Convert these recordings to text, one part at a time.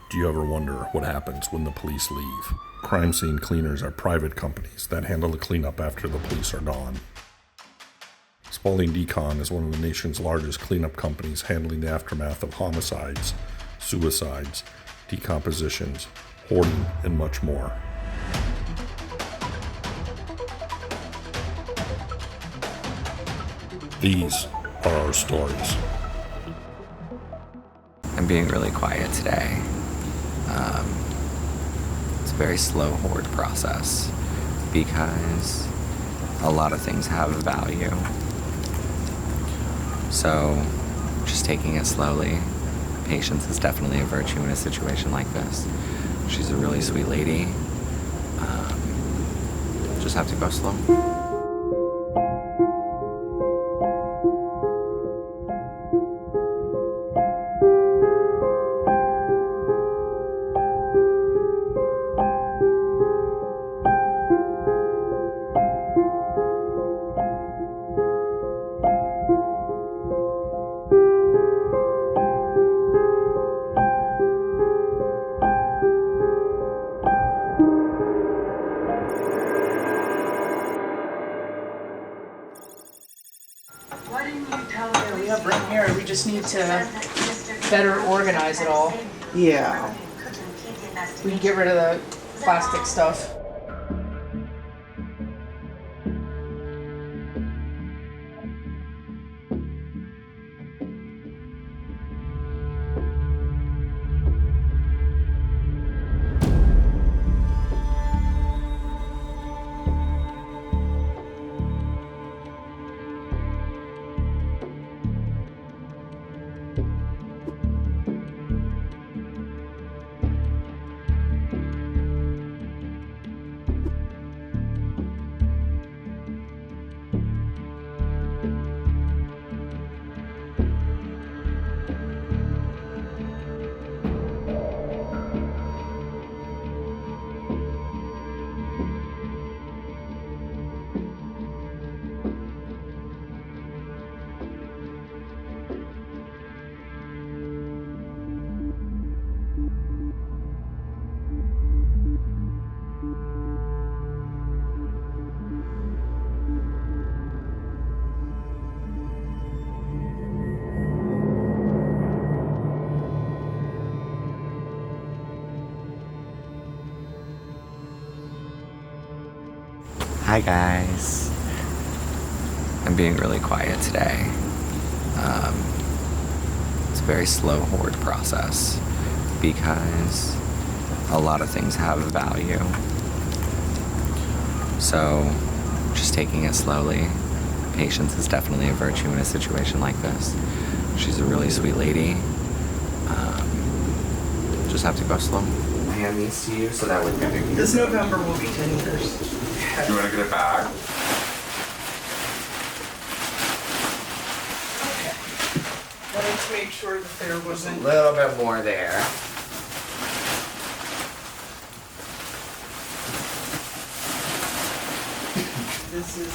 Do you ever wonder what happens when the police leave? Crime scene cleaners are private companies that handle the cleanup after the police are gone. Spalding Decon is one of the nation's largest cleanup companies handling the aftermath of homicides, suicides, decompositions, hoarding, and much more. These are our stories. I'm being really quiet today. It's a very slow hoard process because a lot of things have a value. So just taking it slowly. Patience is definitely a virtue in a situation like this. She's a really sweet lady. Just have to go slow. We have room here, we just need to better organize it all. Yeah. We can get rid of the plastic stuff. Hi guys. I'm being really quiet today. It's a very slow hoard process because a lot of things have a value. So just taking it slowly. Patience is definitely a virtue in a situation like this. She's a really sweet lady. Just have to go slow. Hand these to you so that we can... This November will be 10 years. Do you want to get it back? Okay. Wanted to make sure that there wasn't... A little bit more there. This is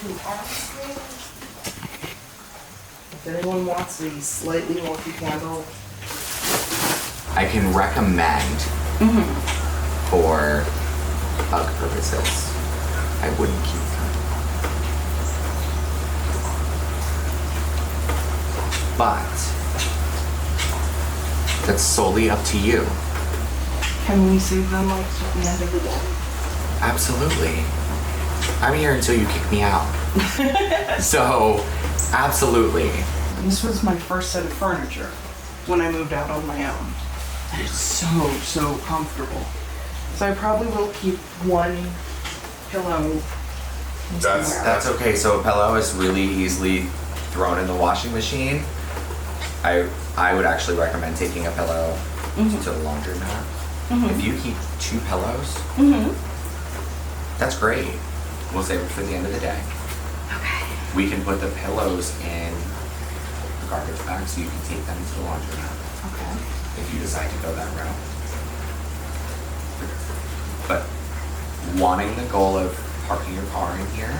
2 arm sleeves. If anyone wants a slightly multi-handle. I can recommend for bug purposes. I wouldn't keep them. But that's solely up to you. Can we save them like at the end of the day? Absolutely. I'm here until you kick me out. So, absolutely. This was my first set of furniture when I moved out on my own. And it's so comfortable. So I probably will keep one pillow. That's okay. So a pillow is really easily thrown in the washing machine. I would actually recommend taking a pillow to the laundromat. If you keep 2 pillows, that's great. We'll save it for the end of the day. Okay. We can put the pillows in the garbage bag so you can take them to the laundromat. Okay. If you decide to go that route. But wanting the goal of parking your car in here,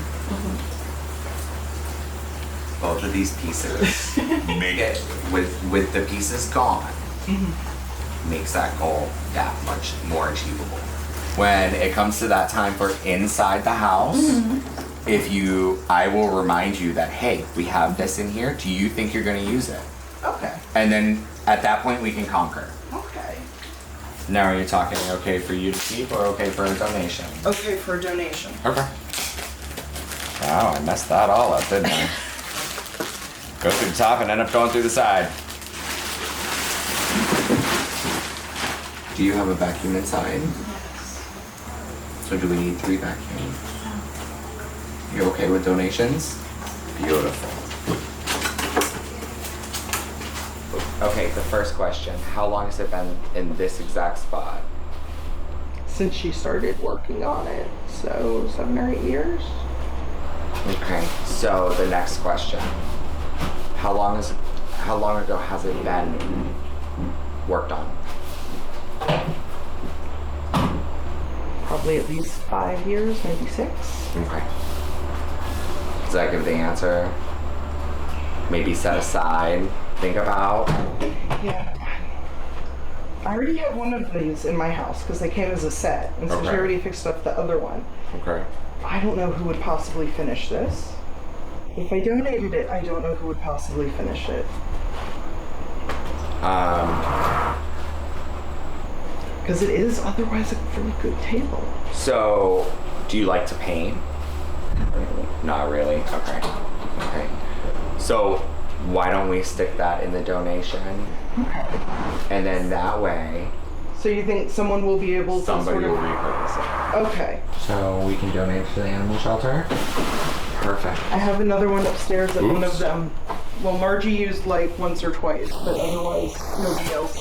both of these pieces make it with the pieces gone. makes that goal that much more achievable. When it comes to that time for inside the house, I will remind you that, hey, we have this in here. Do you think you're going to use it? Okay. And then at that point, we can conquer. Okay. Now, are you talking okay for you to keep or okay for a donation? Okay for a donation. Okay. Wow, I messed that all up, didn't I? Go through the top and end up going through the side. Do you have a vacuum inside? So do we need 3 vacuums? You okay with donations? Beautiful. Okay, the first question. How long has it been in this exact spot? Since she started working on it, so 7 or 8 years. Okay, so the next question. How long ago has it been worked on? Probably at least 5 years, maybe 6. Okay. Does that give the answer? Maybe set aside, think about? Yeah. I already have one of these in my house because they came as a set, and so she Okay. already fixed up the other one. Okay. I don't know who would possibly finish this. If I donated it, I don't know who would possibly finish it. Because it is otherwise a really good table. So, do you like to paint? Not really? Okay. Okay. So, why don't we stick that in the donation? Okay. And then that way, So you think someone will be able to somebody sort will of... repurpose it. Okay. So, we can donate to the animal shelter? Perfect. I have another one upstairs that one of Oops. them... Well, Margie used like once or twice, but otherwise nobody else.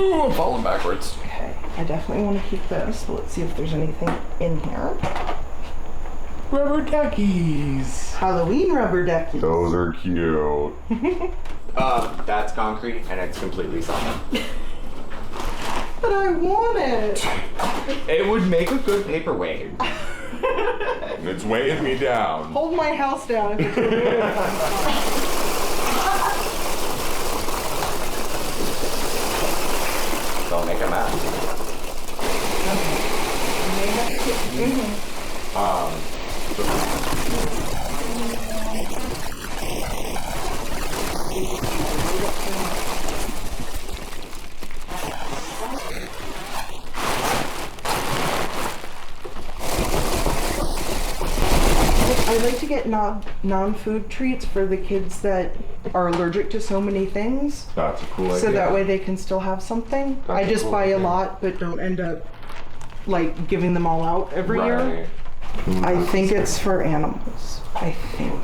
Ooh, I'm falling backwards. Okay. I definitely want to keep this, but let's see if there's anything in here. Rubber duckies. Halloween rubber ducky. Those are cute. That's concrete and it's completely solid. But I want it. It would make a good paperweight. It's weighing me down. Hold my house down if it's Don't make a mess. I like to get non-food treats for the kids that are allergic to so many things. That's a cool idea. So that way they can still have something. I just buy a lot, but don't end up like giving them all out every year. I think it's for animals. I think.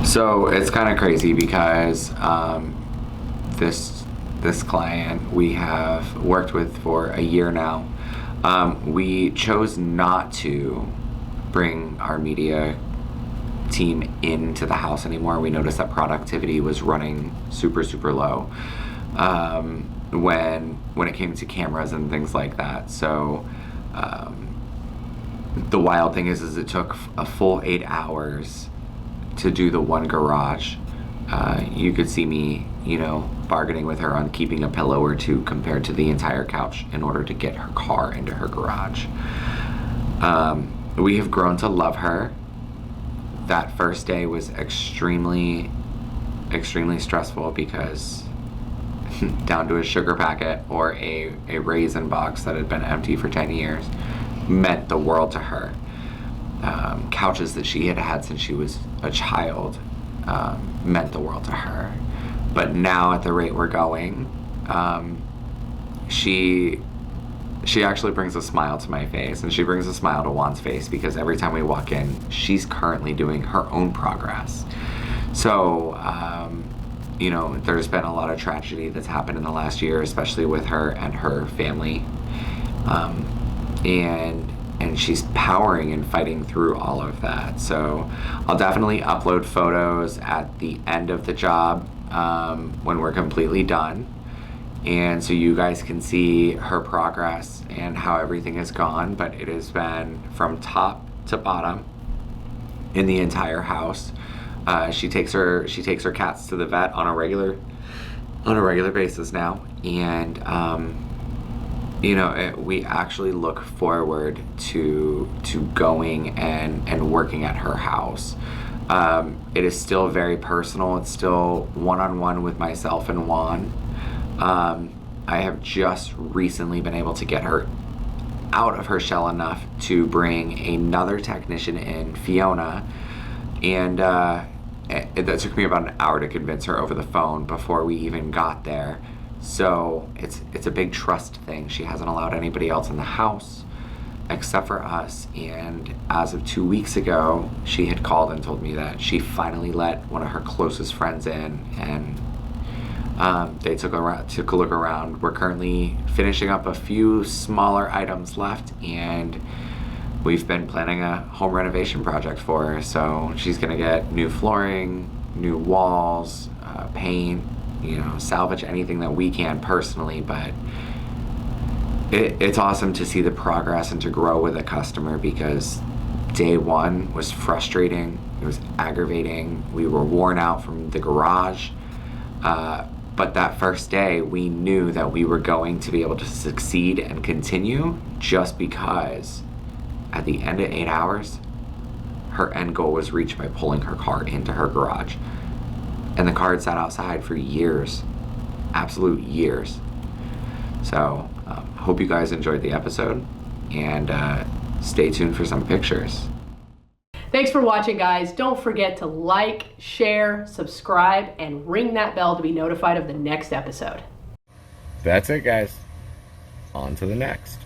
So it's kind of crazy because this client we have worked with for a year now. We chose not to bring our media team into the house anymore. We noticed that productivity was running super low when it came to cameras and things like that. So the wild thing is it took a full 8 hours to do the one garage. You could see me, bargaining with her on keeping a pillow or two compared to the entire couch in order to get her car into her garage. We have grown to love her. That first day was extremely stressful because down to a sugar packet or a raisin box that had been empty for 10 years meant the world to her. Couches that she had had since she was a child meant the world to her. But now at the rate we're going, she actually brings a smile to my face, and she brings a smile to Juan's face because every time we walk in, she's currently doing her own progress. So you know, there's been a lot of tragedy that's happened in the last year, especially with her and her family. And she's powering and fighting through all of that. So I'll definitely upload photos at the end of the job when we're completely done. And so you guys can see her progress and how everything has gone. But it has been from top to bottom in the entire house. She takes her cats to the vet on a regular basis now, and you know, we actually look forward to going and working at her house. It is still very personal. It's still one-on-one with myself and Juan. I have just recently been able to get her out of her shell enough to bring another technician in, Fiona, and that took me about an hour to convince her over the phone before we even got there. So it's a big trust thing. She hasn't allowed anybody else in the house except for us, and as of 2 weeks ago, she had called and told me that she finally let one of her closest friends in, and they took a look around. We're currently finishing up a few smaller items left, and we've been planning a home renovation project for her. So she's gonna get new flooring, new walls, paint, you know, salvage anything that we can personally. But it's awesome to see the progress and to grow with a customer, because day one was frustrating. It was aggravating. We were worn out from the garage. But that first day, we knew that we were going to be able to succeed and continue, just because at the end of 8 hours, her end goal was reached by pulling her car into her garage. And the car had sat outside for years, absolute years. So hope you guys enjoyed the episode, and stay tuned for some pictures. Thanks for watching, guys. Don't forget to like, share, subscribe, and ring that bell to be notified of the next episode. That's it, guys. On to the next.